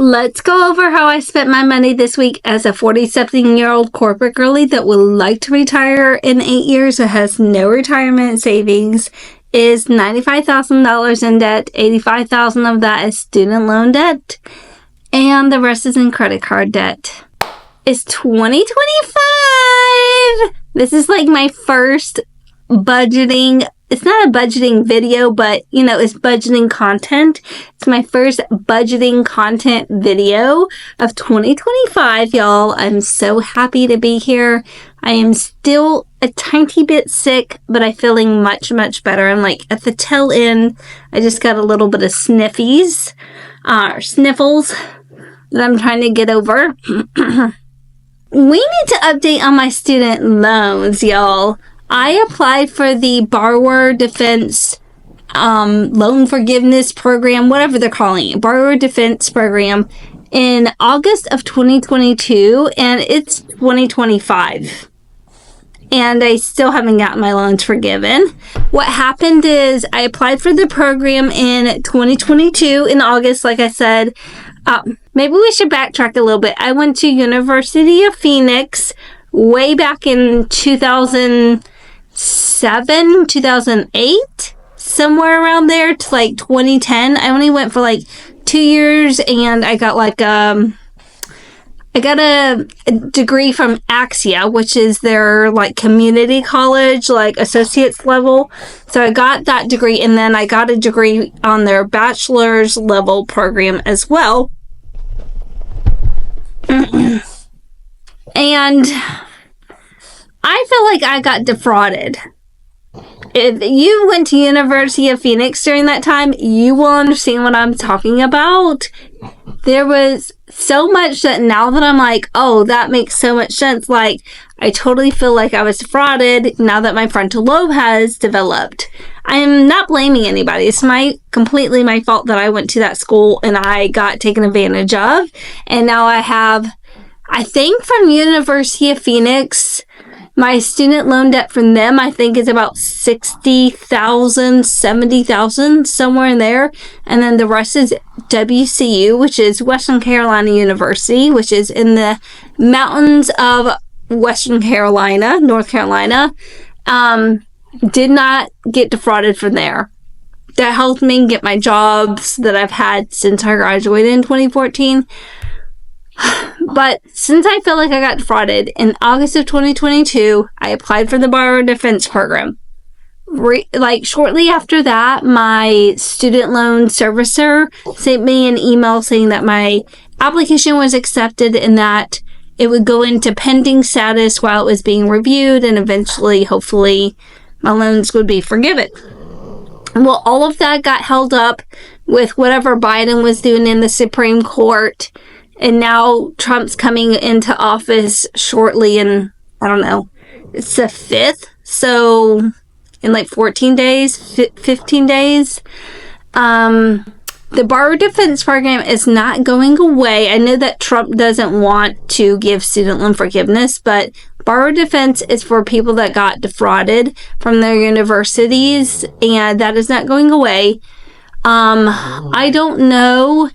Let's go over how I spent my money this week as a 40-something-year-old corporate girly that would like to retire in 8 years but has no retirement savings, is $95,000 in debt, $85,000 of that is student loan debt, and the rest is in credit card debt. It's 2025! This is like my first budgeting. It's not a budgeting video, but, it's budgeting content. It's my first budgeting content video of 2025, y'all. I'm so happy to be here. I am still a tiny bit sick, but I'm feeling much, much better. I'm like at the tail end. I just got a little bit of sniffles that I'm trying to get over. We need to update on my student loans, y'all. I applied for the Borrower Defense Loan Forgiveness Program, whatever they're calling it, Borrower Defense Program, in August of 2022, and it's 2025. And I still haven't gotten my loans forgiven. What happened is I applied for the program in 2022 in August, like I said. Maybe we should backtrack a little bit. I went to University of Phoenix way back in 2007, 2008, somewhere around there to like 2010. I only went for like 2 years, and I got a degree from Axia, which is their like community college, like associate's level. So I got that degree, and then I got a degree on their bachelor's level program as well. And I feel like I got defrauded. If you went to University of Phoenix during that time, you will understand what I'm talking about. There was so much that now that I'm like, oh, that makes so much sense. Like, I totally feel like I was defrauded now that my frontal lobe has developed. I am not blaming anybody. It's completely my fault that I went to that school and I got taken advantage of. And now I think from University of Phoenix, my student loan debt from them, I think, is about $60,000, $70,000, somewhere in there. And then the rest is WCU, which is Western Carolina University, which is in the mountains of Western Carolina, North Carolina. Did not get defrauded from there. That helped me get my jobs that I've had since I graduated in 2014. But since I feel like I got defrauded, in August of 2022, I applied for the Borrower Defense Program. Shortly after that, my student loan servicer sent me an email saying that my application was accepted and that it would go into pending status while it was being reviewed, and eventually, hopefully, my loans would be forgiven. Well, all of that got held up with whatever Biden was doing in the Supreme Court. And now Trump's coming into office shortly in, I don't know, it's the 5th. So in like 14 days, 15 days. The Borrower Defense Program is not going away. I know that Trump doesn't want to give student loan forgiveness, but Borrower Defense is for people that got defrauded from their universities, and that is not going away. I don't know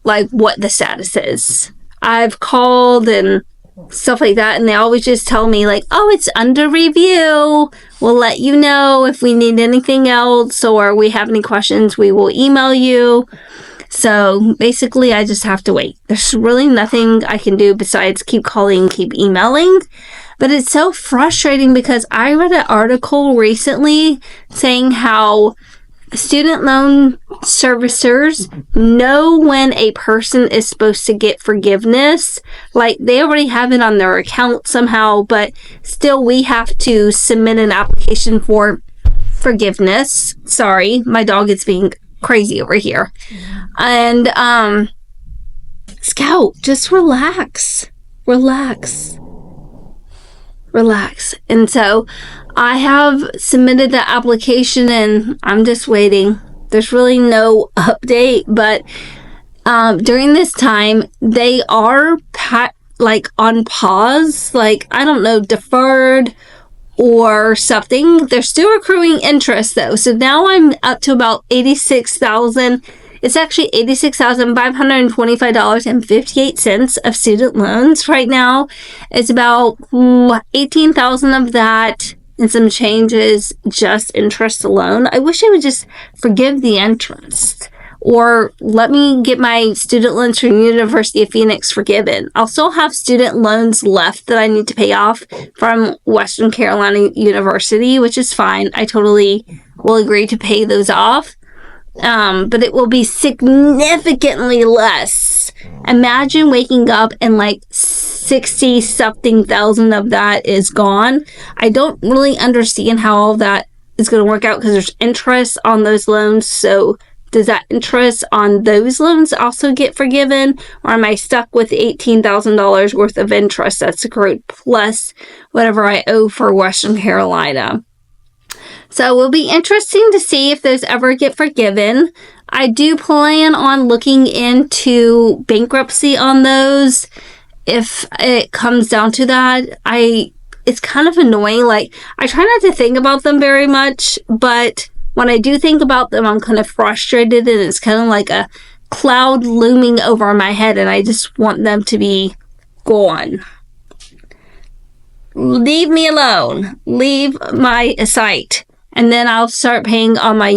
what the status is. I've called and stuff like that, and they always just tell me oh, it's under review. We'll let you know if we need anything else or we have any questions, we will email you. So basically I just have to wait. There's really nothing I can do besides keep calling, keep emailing. But it's so frustrating because I read an article recently saying how student loan servicers know when a person is supposed to get forgiveness. They already have it on their account somehow, but still we have to submit an application for forgiveness. Sorry, my dog is being crazy over here. And, Scout, just relax. And so I have submitted the application and I'm just waiting. There's really no update, but during this time, they are on pause, I don't know, deferred or something. They're still accruing interest though. So now I'm up to about $86,000 It's actually $86,525.58 of student loans right now. It's about $18,000 of that and some changes just interest alone. I wish I would just forgive the interest or let me get my student loans from University of Phoenix forgiven. I'll still have student loans left that I need to pay off from Western Carolina University, which is fine. I totally will agree to pay those off. But it will be significantly less. Imagine waking up and like 60 something thousand of that is gone. I don't really understand how all that is going to work out because there's interest on those loans. So does that interest on those loans also get forgiven? Or am I stuck with $18,000 worth of interest that's accrued plus whatever I owe for Western Carolina? So it will be interesting to see if those ever get forgiven. I do plan on looking into bankruptcy on those if it comes down to that. It's kind of annoying. Like, I try not to think about them very much, but when I do think about them, I'm kind of frustrated and it's kind of like a cloud looming over my head and I just want them to be gone. Leave me alone. Leave my sight. And then I'll start paying on my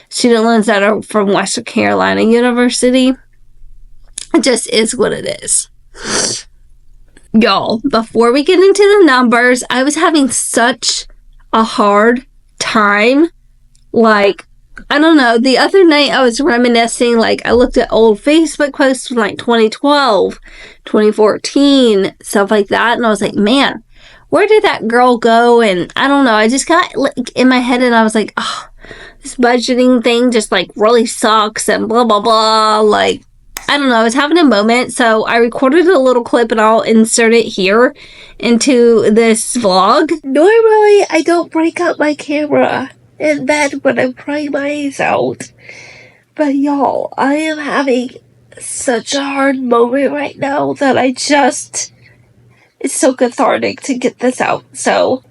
student loans that are from Western Carolina University. It just is what it is. Y'all, before we get into the numbers, I was having such a hard time. Like, I don't know, the other night I was reminiscing, like, I looked at old Facebook posts from like 2012, 2014, stuff like that, and I was like, man, where did that girl go? And I don't know, I just got like in my head and I was like, oh, this budgeting thing just like really sucks and blah, blah, blah. Like, I don't know, I was having a moment. So I recorded a little clip and I'll insert it here into this vlog. Normally, I don't break up my camera in bed when I'm crying my eyes out. But y'all, I am having such a hard moment right now that it's so cathartic to get this out. So,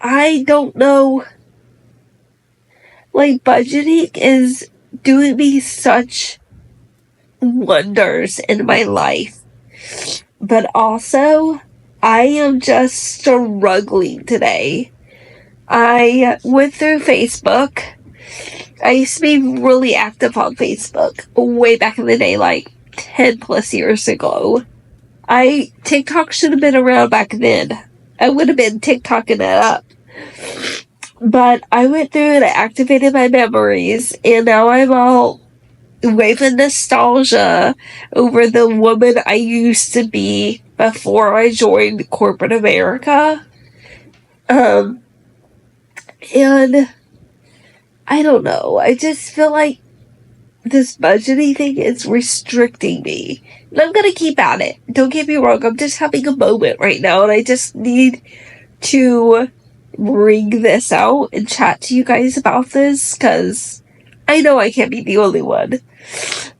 I don't know. Like, budgeting is doing me such wonders in my life. But also, I am just struggling today. I went through Facebook. I used to be really active on Facebook way back in the day, like 10 plus years ago. TikTok should have been around back then. I would have been TikToking it up. But I went through and I activated my memories, and now I'm all waving nostalgia over the woman I used to be before I joined corporate America. And I don't know. I just feel like this budgeting thing is restricting me. And I'm gonna keep at it. Don't get me wrong, I'm just having a moment right now and I just need to bring this out and chat to you guys about this because I know I can't be the only one.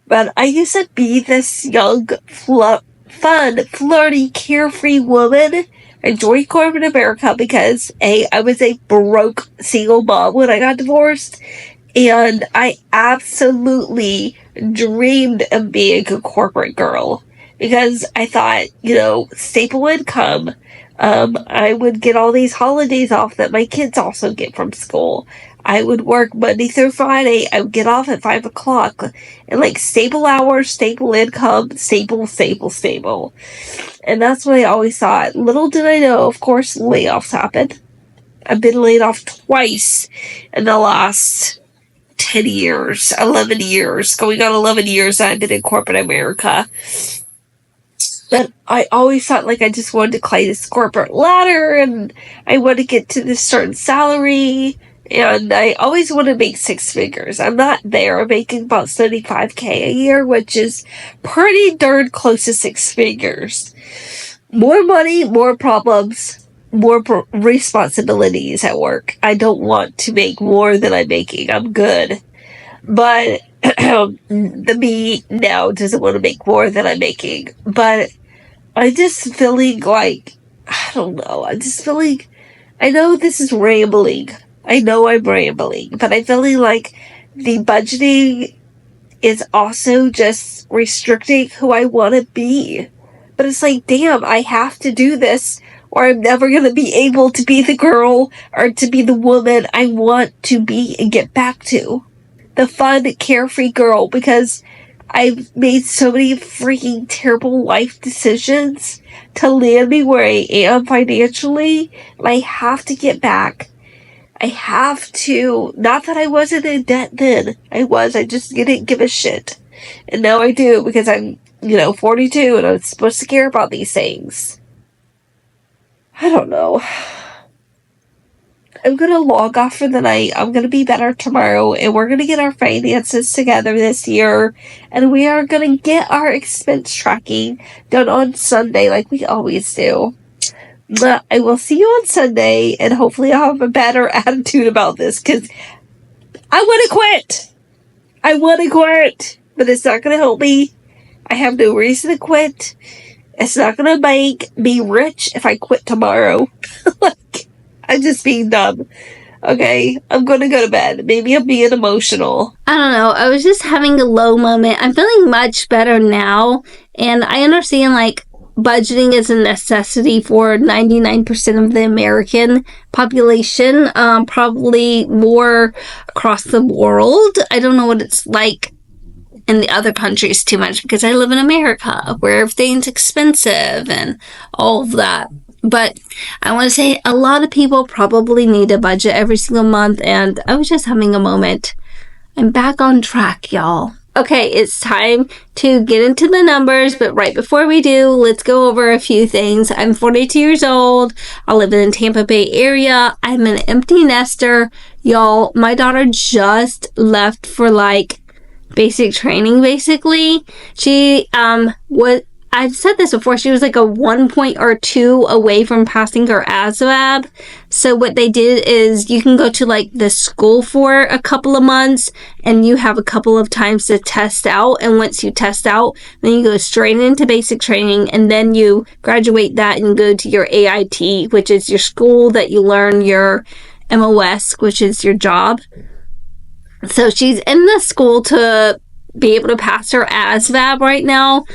But I used to be this young, fun, flirty, carefree woman. I joined corporate America because I was a broke single mom when I got divorced. And I absolutely dreamed of being a corporate girl because I thought, staple income. I would get all these holidays off that my kids also get from school. I would work Monday through Friday. I would get off at 5 o'clock and like staple hours, staple income, staple. And that's what I always thought. Little did I know, of course, layoffs happened. I've been laid off twice in the last 10 years, 11 years, going on 11 years I've been in corporate America. But I always thought like I just wanted to climb this corporate ladder and I want to get to this certain salary and I always want to make six figures. I'm not there. I'm making about $75,000 a year, which is pretty darn close to six figures. More money, more problems, more responsibilities at work. I don't want to make more than I'm making. I'm good. But the me now doesn't want to make more than I'm making. But I'm just feeling like, I don't know. I'm just feeling, I know this is rambling, I know I'm rambling, but I'm feeling like the budgeting is also just restricting who I want to be. But it's like, damn, I have to do this or I'm never going to be able to be the girl or to be the woman I want to be and get back to. The fun, carefree girl, because I've made so many freaking terrible life decisions to land me where I am financially, and I have to get back. I have to. Not that I wasn't in debt then. I just didn't give a shit. And now I do because I'm, 42 and I'm supposed to care about these things. I don't know. I'm going to log off for the night. I'm going to be better tomorrow, and we're going to get our finances together this year, and we are going to get our expense tracking done on Sunday like we always do. But I will see you on Sunday, and hopefully I'll have a better attitude about this, because I want to quit. I want to quit, but it's not going to help me. I have no reason to quit. It's not going to make me rich if I quit tomorrow. Like, I'm just being dumb. Okay, I'm going to go to bed. Maybe I'm being emotional. I don't know. I was just having a low moment. I'm feeling much better now. And I understand, like, budgeting is a necessity for 99% of the American population. Probably more across the world. I don't know what it's like in the other countries too much because I live in America where everything's expensive and all of that. But I want to say a lot of people probably need a budget every single month, and I was just having a moment. I'm back on track, y'all. Okay, it's time to get into the numbers, but right before we do, let's go over a few things. I'm 42 years old. I live in the Tampa Bay area. I'm an empty nester. Y'all, my daughter just left for, like, basic training, basically. She, I've said this before, she was like a 1 point or 2 away from passing her ASVAB. So what they did is you can go to like the school for a couple of months and you have a couple of times to test out. And once you test out, then you go straight into basic training and then you graduate that and go to your AIT, which is your school that you learn your MOS, which is your job. So she's in the school to be able to pass her ASVAB right now.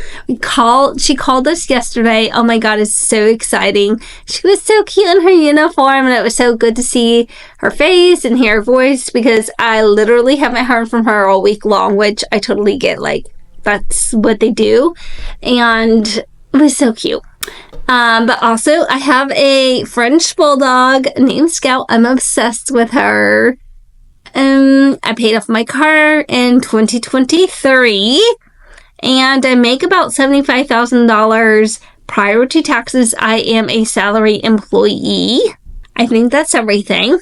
She called us yesterday. Oh my God, it's so exciting. She was so cute in her uniform, and it was so good to see her face and hear her voice because I literally haven't heard from her all week long, which I totally get. Like, that's what they do. And it was so cute. But also, I have a French bulldog named Scout. I'm obsessed with her. I paid off my car in 2023, and I make about $75,000 prior to taxes. I am a salary employee. I think that's everything.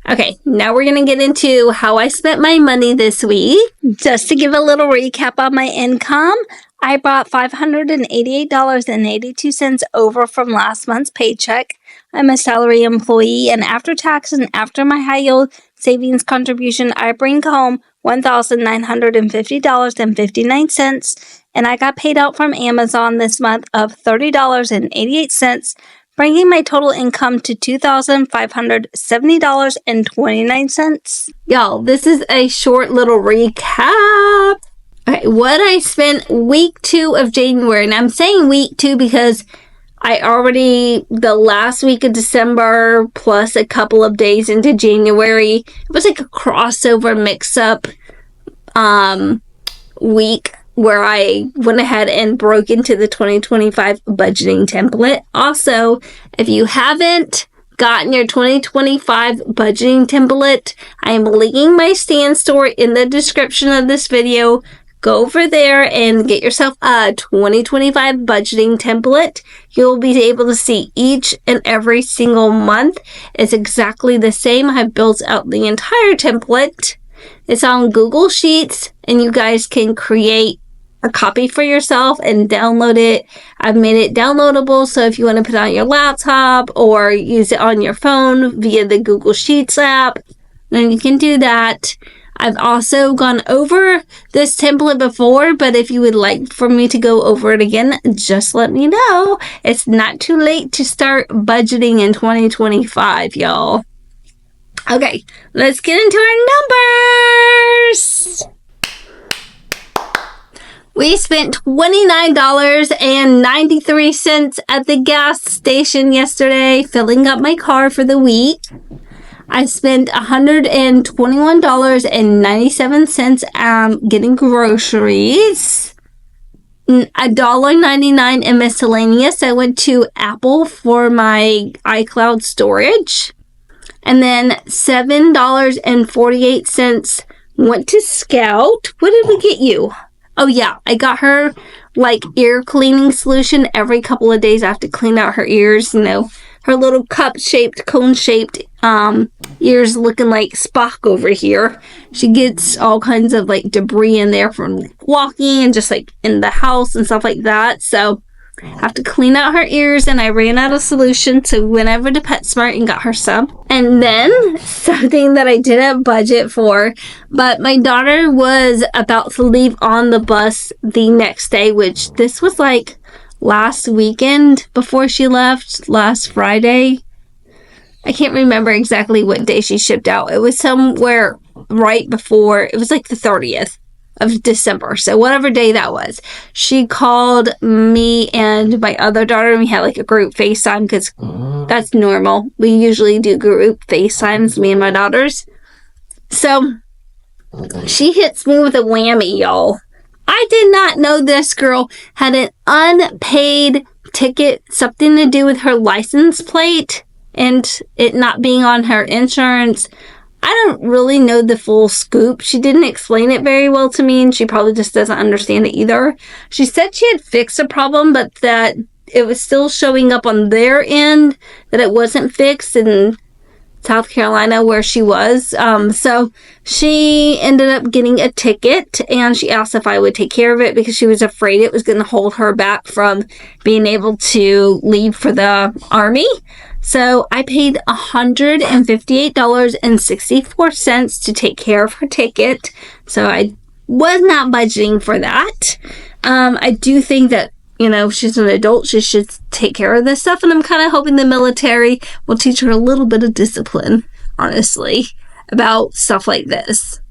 Okay, now we're going to get into how I spent my money this week. Just to give a little recap on my income, I brought $588.82 over from last month's paycheck. I'm a salary employee, and after tax and after my high yield savings contribution, I bring home $1,950.59, and I got paid out from Amazon this month of $30.88, bringing my total income to $2,570.29. Y'all, this is a short little recap. Okay, what I spent week 2 of January, and I'm saying week 2 because the last week of December plus a couple of days into January, it was like a crossover mix-up week where I went ahead and broke into the 2025 budgeting template. Also, if you haven't gotten your 2025 budgeting template, I am linking my Stan store in the description of this video. Go over there and get yourself a 2025 budgeting template. You'll be able to see each and every single month. It's exactly the same. I've built out the entire template. It's on Google Sheets, and you guys can create a copy for yourself and download it. I've made it downloadable, so if you want to put it on your laptop or use it on your phone via the Google Sheets app, then you can do that. I've also gone over this template before, but if you would like for me to go over it again, just let me know. It's not too late to start budgeting in 2025, y'all. Okay, let's get into our numbers. We spent $29.93 at the gas station yesterday, filling up my car for the week. I spent $121.97 getting groceries. $1.99 in miscellaneous. I went to Apple for my iCloud storage. And then $7.48 went to Scout. What did we get you? Oh yeah, I got her like ear cleaning solution. Every couple of days I have to clean out her ears, her little cup-shaped, cone-shaped ears looking like Spock over here. She gets all kinds of like debris in there from walking and just like in the house and stuff like that. So I have to clean out her ears, and I ran out of solution, so we went over to PetSmart and got her some. And then something that I didn't budget for, but my daughter was about to leave on the bus the next day, which this was like last weekend before she left, last Friday. I can't remember exactly what day she shipped out. It was somewhere right before, it was like the 30th of December. So whatever day that was, she called me and my other daughter, and we had like a group FaceTime because that's normal. We usually do group FaceTimes, me and my daughters. So she hits me with a whammy, y'all. I did not know this girl had an unpaid ticket, something to do with her license plate and it not being on her insurance. I don't really know the full scoop. She didn't explain it very well to me, and she probably just doesn't understand it either. She said she had fixed a problem, but that it was still showing up on their end, that it wasn't fixed in South Carolina where she was. So she ended up getting a ticket, and she asked if I would take care of it because she was afraid it was going to hold her back from being able to leave for the Army. So I paid $158.64 to take care of her ticket. So I was not budgeting for that. I do think that, she's an adult, she should take care of this stuff. And I'm kind of hoping the military will teach her a little bit of discipline, honestly, about stuff like this.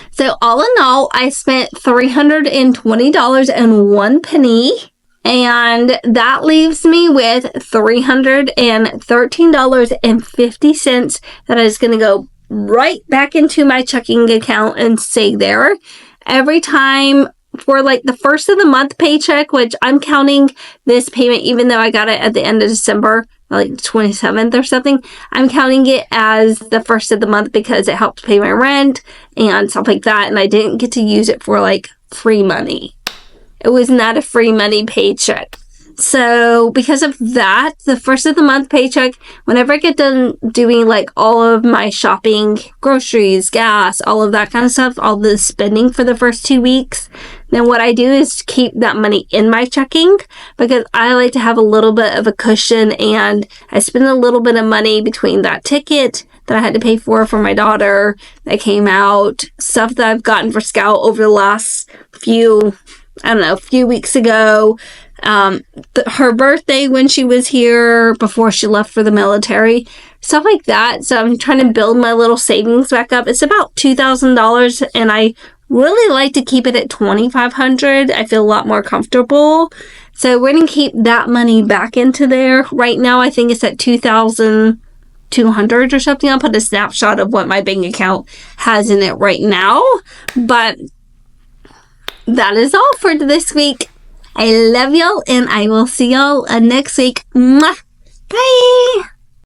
So all in all, I spent $320.01. And that leaves me with $313.50 that is going to go right back into my checking account and stay there. Every time for like the first of the month paycheck, which I'm counting this payment, even though I got it at the end of December, like 27th or something, I'm counting it as the first of the month because it helped pay my rent and stuff like that. And I didn't get to use it for like free money. It was not a free money paycheck. So because of that, the first of the month paycheck, whenever I get done doing like all of my shopping, groceries, gas, all of that kind of stuff, all the spending for the first 2 weeks, then what I do is keep that money in my checking because I like to have a little bit of a cushion, and I spend a little bit of money between that ticket that I had to pay for my daughter that came out, stuff that I've gotten for Scout over the last few weeks ago, her birthday when she was here before she left for the military, stuff like that. So I'm trying to build my little savings back up. It's about $2,000, and I really like to keep it at $2,500. I feel a lot more comfortable. So we're going to keep that money back into there. Right now, I think it's at $2,200 or something. I'll put a snapshot of what my bank account has in it right now. But that is all for this week. I love y'all, and I will see y'all next week. Mwah! Bye!